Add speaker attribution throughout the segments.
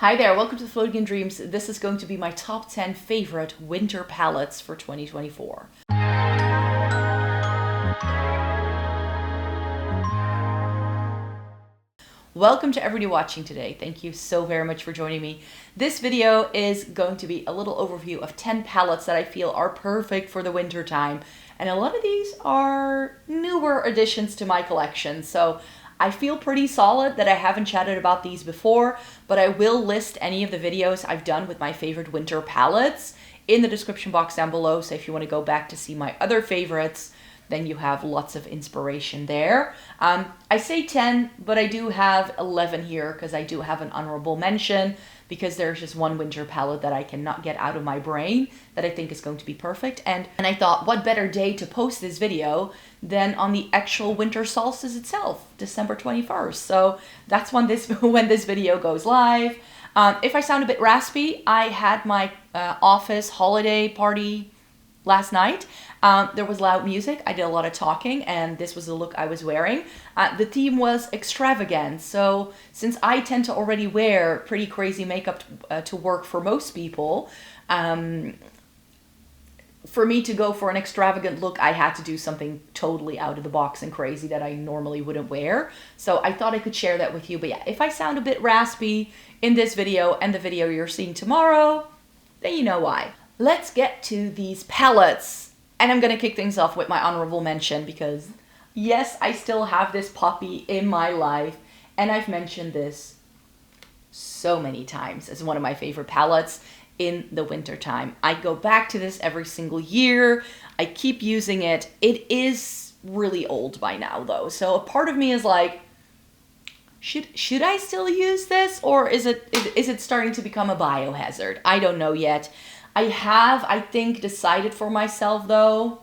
Speaker 1: Hi there, welcome to Floating in Dreams. This is going to be my top 10 favorite winter palettes for 2024. Welcome to everybody watching today. Thank you so very much for joining me. This video is going to be a little overview of 10 palettes that I feel are perfect for the winter time. And a lot of these are newer additions to my collection. So I feel pretty solid that I haven't chatted about these before, but I will list any of the videos I've done with my favorite winter palettes in the description box down below. So if you want to go back to see my other favorites, then you have lots of inspiration there. I say 10, but I do have 11 here because I do have an honorable mention because there's just one winter palette that I cannot get out of my brain that I think is going to be perfect. And I thought, what better day to post this video than on the actual winter solstice itself, December 21st. So that's when this video goes live. If I sound a bit raspy, I had my office holiday party last night. There was loud music, I did a lot of talking, and this was the look I was wearing. The theme was extravagant, so since I tend to already wear pretty crazy makeup to work for most people, for me to go for an extravagant look, I had to do something totally out of the box and crazy that I normally wouldn't wear. So I thought I could share that with you. But yeah, if I sound a bit raspy in this video and the video you're seeing tomorrow, then you know why. Let's get to these palettes, and I'm going to kick things off with my honorable mention because, yes, I still have this puppy in my life, and I've mentioned this so many times as one of my favorite palettes in the winter time. I go back to this every single year. I keep using it. It is really old by now, though, so a part of me is like, should I still use this, or is it starting to become a biohazard? I don't know yet. I have, I think, decided for myself, though,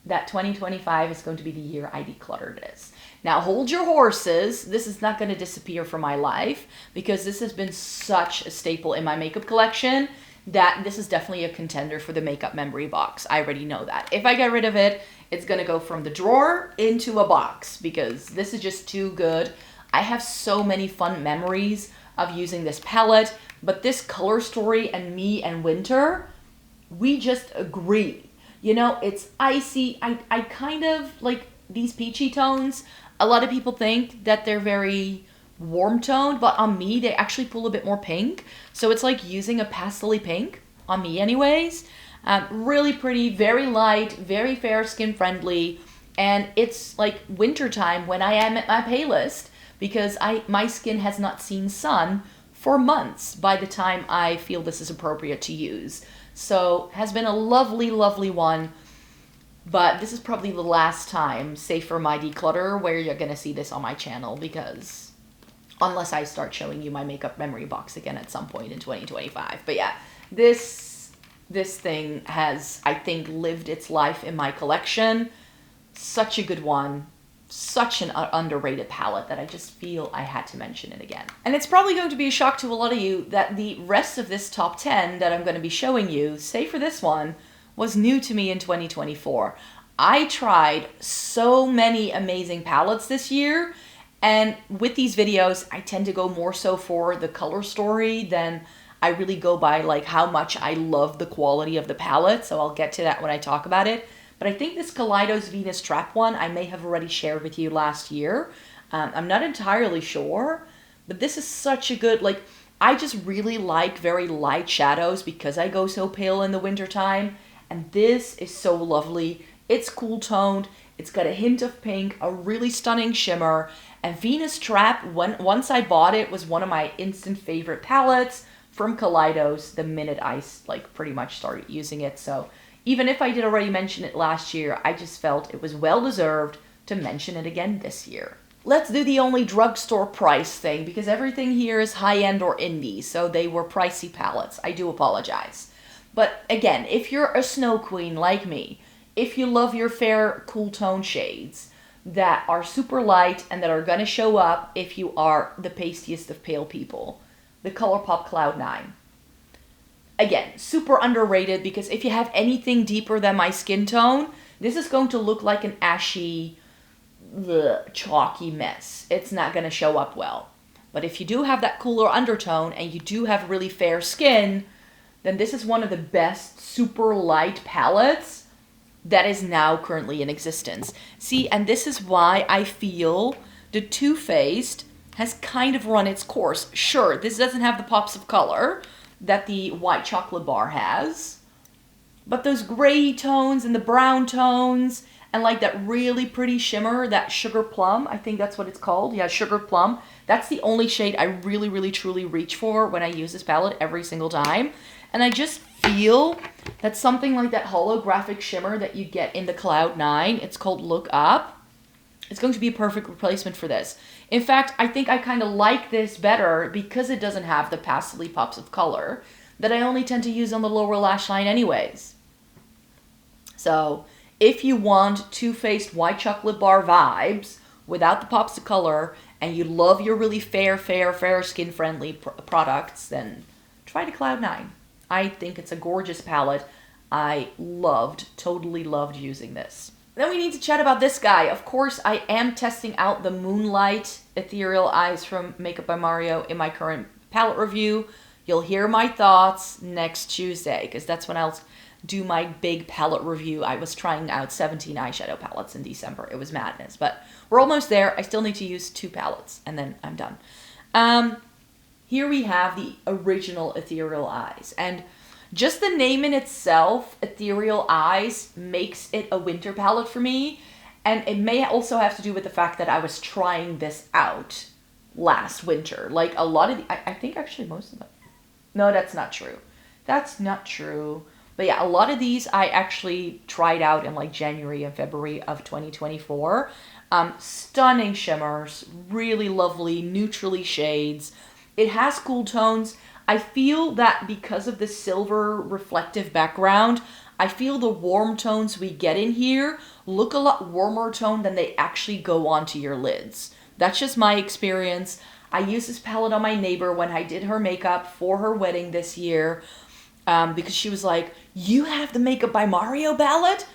Speaker 1: that 2025 is going to be the year I declutter this. Now, hold your horses. This is not going to disappear from my life because this has been such a staple in my makeup collection that this is definitely a contender for the makeup memory box. I already know that. If I get rid of it, it's going to go from the drawer into a box because this is just too good. I have so many fun memories of using this palette. But this color story and me and winter, we just agree. You know, it's icy. I kind of like these peachy tones. A lot of people think that they're very warm toned, but on me, they actually pull a bit more pink. So it's like using a pastel-y pink, on me anyways. Really pretty, very light, very fair skin friendly. And it's like wintertime when I am at my palest because my skin has not seen sun for months by the time I feel this is appropriate to use. So has been a lovely, lovely one, but this is probably the last time, save for my declutter, where you're gonna see this on my channel because unless I start showing you my makeup memory box again at some point in 2025. But yeah, this thing has, I think, lived its life in my collection. Such a good one. Such an underrated palette that I just feel I had to mention it again. And it's probably going to be a shock to a lot of you that the rest of this top 10 that I'm going to be showing you, say for this one, was new to me in 2024. I tried so many amazing palettes this year, and with these videos, I tend to go more so for the color story than I really go by like how much I love the quality of the palette, so I'll get to that when I talk about it. But I think this Kaleidos Venus Trap one I may have already shared with you last year. I'm not entirely sure, but this is such a good, like, I just really like very light shadows because I go so pale in the wintertime. And this is so lovely. It's cool toned. It's got a hint of pink, a really stunning shimmer. And Venus Trap, once I bought it, was one of my instant favorite palettes from Kaleidos the minute I pretty much started using it. So even if I did already mention it last year, I just felt it was well-deserved to mention it again this year. Let's do the only drugstore price thing, because everything here is high-end or indie, so they were pricey palettes. I do apologize. But again, if you're a snow queen like me, if you love your fair, cool tone shades that are super light and that are gonna show up if you are the pastiest of pale people, the Colourpop Cloud 9. Again, super underrated because if you have anything deeper than my skin tone, this is going to look like an ashy, chalky mess. It's not going to show up well. But if you do have that cooler undertone and you do have really fair skin, then this is one of the best super light palettes that is now currently in existence. See, and this is why I feel the Too Faced has kind of run its course. Sure, this doesn't have the pops of color that the white chocolate bar has, but those gray tones and the brown tones and like that really pretty shimmer, that sugar plum, I think that's what it's called. Yeah, sugar plum. That's the only shade I really, really, truly reach for when I use this palette every single time. And I just feel that something like that holographic shimmer that you get in the Cloud 9, it's called Look Up, it's going to be a perfect replacement for this. In fact, I think I kind of like this better because it doesn't have the pastely pops of color that I only tend to use on the lower lash line anyways. So if you want Too Faced white chocolate bar vibes without the pops of color and you love your really fair skin friendly products, then try the Cloud 9. I think it's a gorgeous palette. I totally loved using this. Then we need to chat about this guy. Of course, I am testing out the Moonlight Ethereal Eyes from Makeup by Mario in my current palette review. You'll hear my thoughts next Tuesday, because that's when I'll do my big palette review. I was trying out 17 eyeshadow palettes in December. It was madness, but we're almost there. I still need to use 2 palettes, and then I'm done. Here we have the original Ethereal Eyes, and just the name in itself, Ethereal Eyes, makes it a winter palette for me, and it may also have to do with the fact that I was trying this out last winter. Like a lot of I think actually most of them. No, that's not true. That's not true. But yeah, a lot of these I actually tried out in like January and February of 2024. Stunning shimmers, really lovely, neutrally shades. It has cool tones. I feel that because of the silver reflective background, I feel the warm tones we get in here look a lot warmer toned than they actually go onto your lids. That's just my experience. I used this palette on my neighbor when I did her makeup for her wedding this year, because she was like, "You have the Makeup by Mario palette?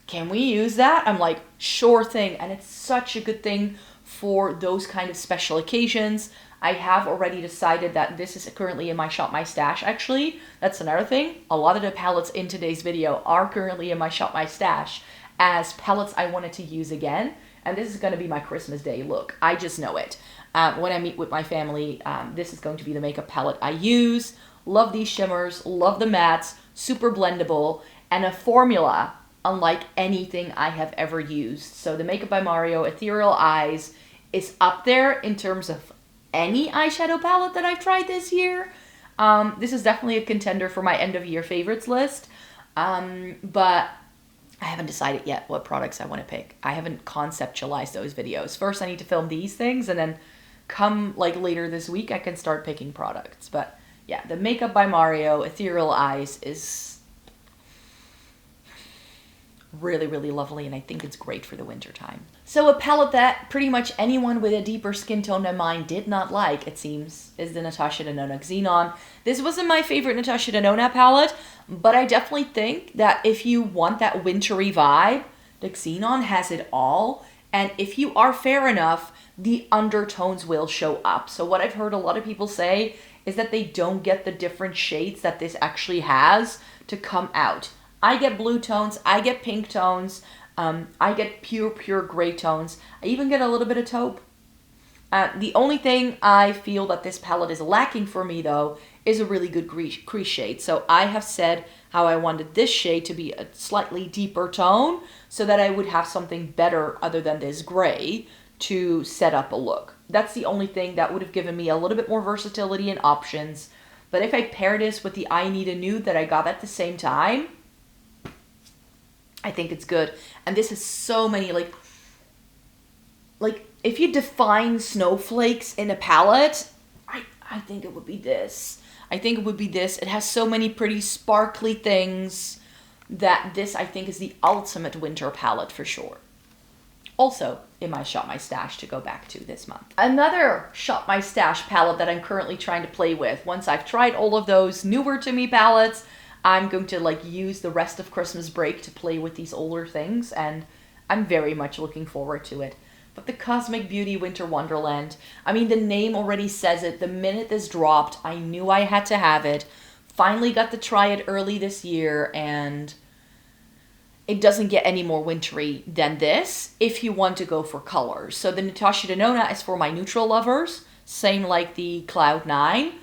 Speaker 1: Can we use that?" I'm like, sure thing. And it's such a good thing for those kind of special occasions. I have already decided that this is currently in my Shop My Stash, actually. That's another thing. A lot of the palettes in today's video are currently in my Shop My Stash as palettes I wanted to use again. And this is going to be my Christmas Day look. I just know it. When I meet with my family, this is going to be the makeup palette I use. Love these shimmers, love the mattes, super blendable, and a formula unlike anything I have ever used. So the Makeup by Mario Ethereal Eyes is up there in terms of any eyeshadow palette that I've tried this year. This is definitely a contender for my end of year favorites list. But I haven't decided yet what products I want to pick. I haven't conceptualized those videos. First I need to film these things, and then come like later this week I can start picking products. But yeah, the Makeup by Mario Ethereal Eyes is really, really lovely, and I think it's great for the winter time. So a palette that pretty much anyone with a deeper skin tone than mine did not like, it seems, is the Natasha Denona Xenon. This wasn't my favorite Natasha Denona palette, but I definitely think that if you want that wintry vibe, the Xenon has it all, and if you are fair enough, the undertones will show up. So what I've heard a lot of people say is that they don't get the different shades that this actually has to come out. I get blue tones, I get pink tones, I get pure gray tones. I even get a little bit of taupe. The only thing I feel that this palette is lacking for me, though, is a really good crease shade. So I have said how I wanted this shade to be a slightly deeper tone so that I would have something better other than this gray to set up a look. That's the only thing that would have given me a little bit more versatility and options. But if I pair this with the I Need a Nude that I got at the same time, I think it's good. And this has so many, like if you define snowflakes in a palette, I think it would be this. I think it would be this. It has so many pretty sparkly things that this, I think, is the ultimate winter palette for sure. Also in my Shop My Stash to go back to this month. Another Shop My Stash palette that I'm currently trying to play with. Once I've tried all of those newer to me palettes, I'm going to use the rest of Christmas break to play with these older things, and I'm very much looking forward to it. but the Cosmic Beauty Winter Wonderland. I mean, the name already says it. The minute this dropped, I knew I had to have it. Finally got to try it early this year, and it doesn't get any more wintry than this if you want to go for colors. So the Natasha Denona is for my neutral lovers, same like the Cloud 9,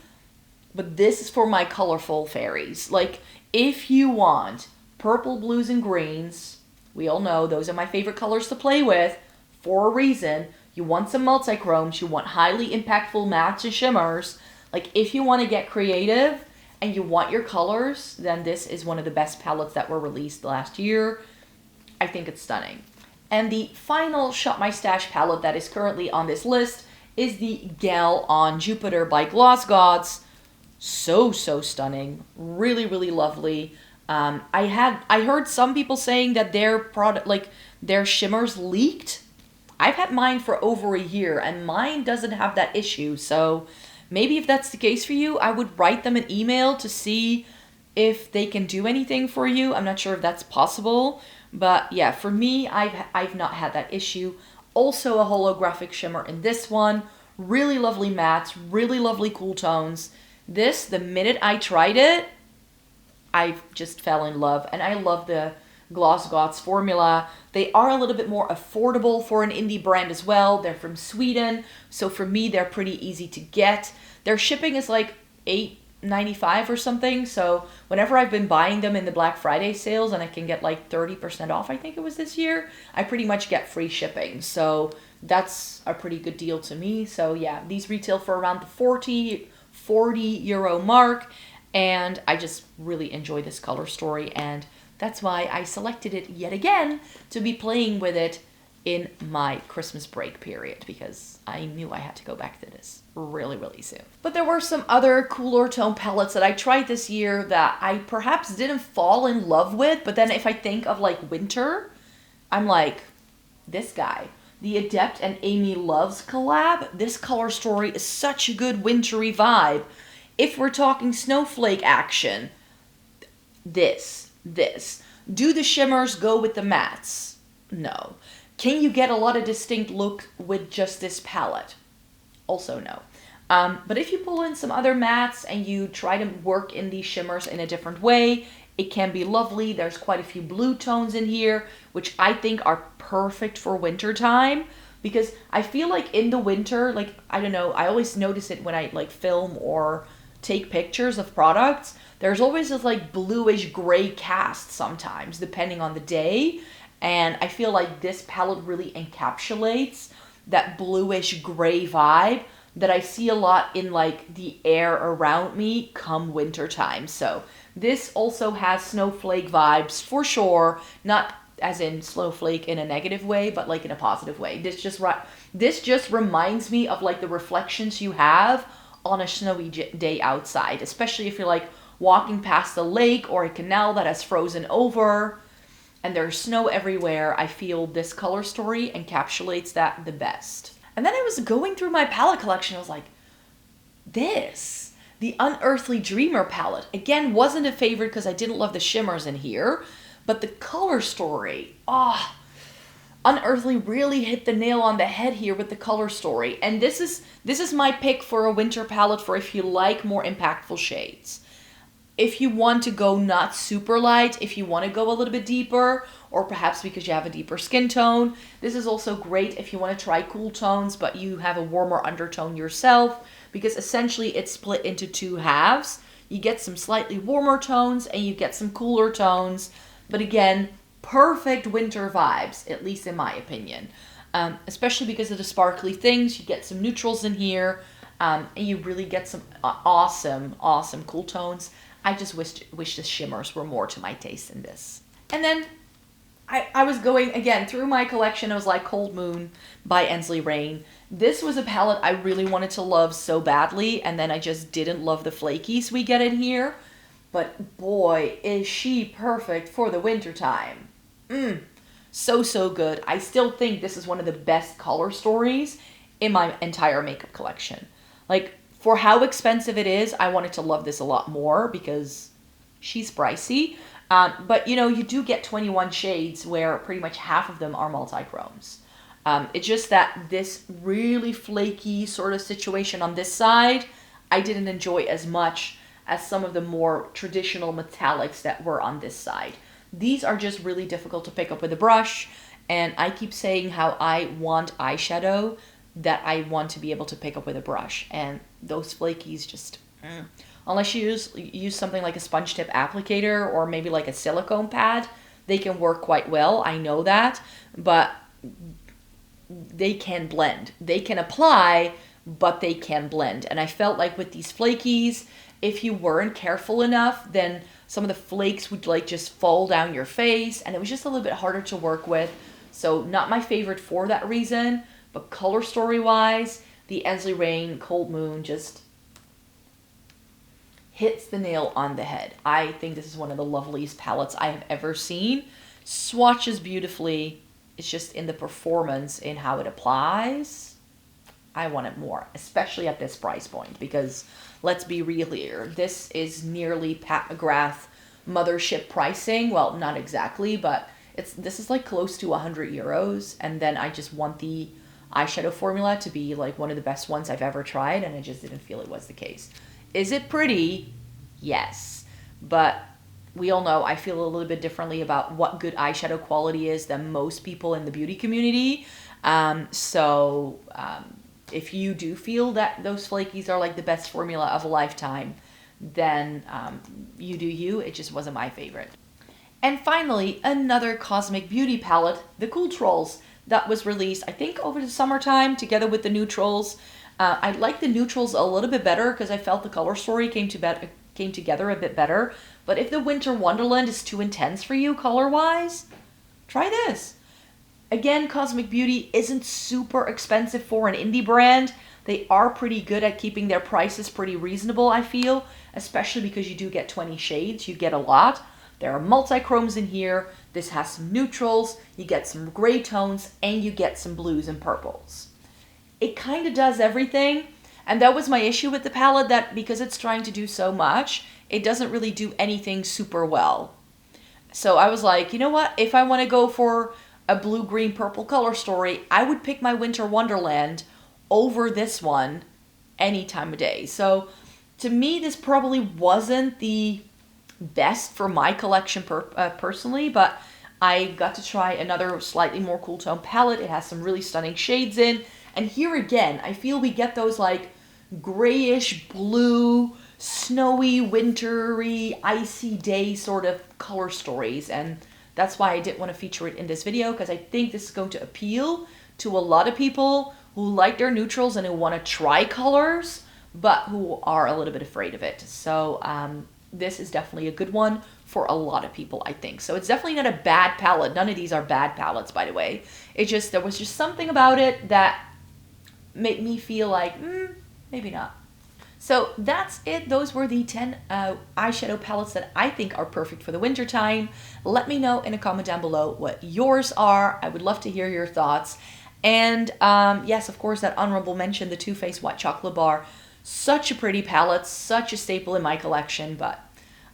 Speaker 1: but this is for my colorful fairies. Like, if you want purple, blues, and greens, we all know those are my favorite colors to play with for a reason. You want some multi-chromes, you want highly impactful mattes and shimmers. Like, if you want to get creative and you want your colors, then this is one of the best palettes that were released last year. I think it's stunning. And the final Shop My Stash palette that is currently on this list is the Gal on Jupiter by Gloss Gods. So stunning. Really, really lovely. I heard some people saying that their product, like their shimmers leaked. I've had mine for over a year and mine doesn't have that issue. So maybe if that's the case for you, I would write them an email to see if they can do anything for you. I'm not sure if that's possible, but yeah, for me, I've not had that issue. Also a holographic shimmer in this one. Really lovely mattes, really lovely cool tones. This, the minute I tried it, I just fell in love, and I love the Gloss Gods formula. They are a little bit more affordable for an indie brand as well. They're from Sweden, so for me, they're pretty easy to get. Their shipping is like $8.95 or something, so whenever I've been buying them in the Black Friday sales and I can get like 30% off, I think it was this year, I pretty much get free shipping, so that's a pretty good deal to me. So yeah, these retail for around the 40 euro mark, and I just really enjoy this color story, and that's why I selected it yet again to be playing with it in my Christmas break period, because I knew I had to go back to this really soon. But there were some other cooler tone palettes that I tried this year that I perhaps didn't fall in love with, but then if I think of like winter, I'm like, this guy. The Adept and Amy Loves collab. This color story is such a good wintry vibe. If we're talking snowflake action, this. Do the shimmers go with the mattes? No. Can you get a lot of distinct look with just this palette? Also no. But if you pull in some other mattes and you try to work in these shimmers in a different way, it can be lovely. There's quite a few blue tones in here, which I think are perfect for winter time, because I feel like in the winter, like, I don't know, I always notice it when I like film or take pictures of products. There's always this like bluish gray cast sometimes, depending on the day. And I feel like this palette really encapsulates that bluish gray vibe that I see a lot in like the air around me come winter time. So this also has snowflake vibes for sure, not as in snowflake in a negative way, but like in a positive way. This just reminds me of like the reflections you have on a snowy day outside, especially if you're like walking past a lake or a canal that has frozen over and there's snow everywhere. I feel this color story encapsulates that the best. And then I was going through my palette collection. I was like, this, the Unearthly Dreamer palette, again, wasn't a favorite because I didn't love the shimmers in here, but the color story, Unearthly really hit the nail on the head here with the color story. And this is my pick for a winter palette for if you like more impactful shades. If you want to go not super light, if you want to go a little bit deeper, or perhaps because you have a deeper skin tone, this is also great if you want to try cool tones, but you have a warmer undertone yourself, because essentially it's split into two halves. You get some slightly warmer tones and you get some cooler tones, but again, perfect winter vibes, at least in my opinion. Especially because of the sparkly things, you get some neutrals in here, and you really get some awesome cool tones. I just wish the shimmers were more to my taste in this. And then I was going, again, through my collection. I was like Cold Moon by Ensley Rain. This was a palette I really wanted to love so badly, and then I just didn't love the flakies we get in here. But boy, is she perfect for the winter time. So good. I still think this is one of the best color stories in my entire makeup collection. Like, for how expensive it is, I wanted to love this a lot more because she's pricey. But, you know, you do get 21 shades where pretty much half of them are multi-chromes. It's just that this really flaky sort of situation on this side, I didn't enjoy as much as some of the more traditional metallics that were on this side. These are just really difficult to pick up with a brush, and I keep saying how I want eyeshadow that I want to be able to pick up with a brush, and those flakies just, unless you use something like a sponge tip applicator or maybe like a silicone pad, they can work quite well, I know that, but they can blend. They can apply, but they can blend. And I felt like with these flakies, if you weren't careful enough, then some of the flakes would like just fall down your face, and it was just a little bit harder to work with. So not my favorite for that reason, but color story wise, the Ensley Rain Cold Moon just hits the nail on the head. I think this is one of the loveliest palettes I have ever seen. Swatches beautifully. It's just in the performance, in how it applies, I want it more, especially at this price point, because let's be real here. This is nearly Pat McGrath mothership pricing. Well, not exactly, but this is like close to 100 euros. And then I just want the eyeshadow formula to be like one of the best ones I've ever tried, and I just didn't feel it was the case. Is it pretty? Yes. But we all know I feel a little bit differently about what good eyeshadow quality is than most people in the beauty community. If you do feel that those flakies are like the best formula of a lifetime, then you do you. It just wasn't my favorite. And finally, another Cosmic Beauty palette, the Cool Trolls, that was released, I think, over the summertime together with the neutrals. I like the neutrals a little bit better because I felt the color story came together a bit better. But if the Winter Wonderland is too intense for you color-wise, try this. Again, Cosmic Beauty isn't super expensive for an indie brand. They are pretty good at keeping their prices pretty reasonable, I feel, especially because you do get 20 shades. You get a lot. There are multi-chromes in here. This has some neutrals. You get some gray tones, and you get some blues and purples. It kind of does everything. And that was my issue with the palette, that because it's trying to do so much, it doesn't really do anything super well. So I was like, you know what? If I want to go for a blue, green, purple color story, I would pick my Winter Wonderland over this one any time of day. So to me, this probably wasn't the best for my collection personally, but I got to try another slightly more cool tone palette. It has some really stunning shades in. And here again, I feel we get those like grayish blue, snowy, wintry, icy day sort of color stories. And that's why I didn't want to feature it in this video, because I think this is going to appeal to a lot of people who like their neutrals and who want to try colors, but who are a little bit afraid of it. So this is definitely a good one for a lot of people, I think. So it's definitely not a bad palette. None of these are bad palettes, by the way. There was just something about it that made me feel like, maybe not. So that's it. Those were the 10 eyeshadow palettes that I think are perfect for the winter time. Let me know in a comment down below what yours are. I would love to hear your thoughts. And yes, of course, that honorable mention, the Too Faced White Chocolate Bar. Such a pretty palette, such a staple in my collection, but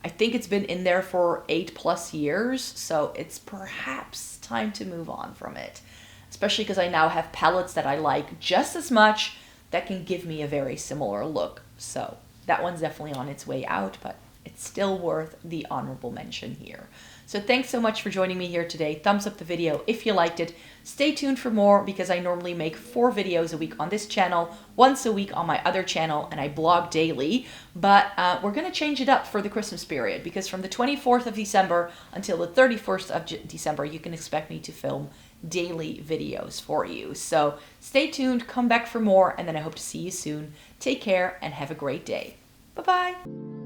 Speaker 1: I think it's been in there for 8+ years, so it's perhaps time to move on from it. Especially because I now have palettes that I like just as much that can give me a very similar look. So that one's definitely on its way out, but it's still worth the honorable mention here. So thanks so much for joining me here today. Thumbs up the video if you liked it. Stay tuned for more, because I normally make 4 videos a week on this channel, once a week on my other channel, and I blog daily. But we're going to change it up for the Christmas period, because from the 24th of December until the 31st of December, you can expect me to film daily videos for you. So stay tuned, come back for more, and then I hope to see you soon. Take care and have a great day. Bye-bye.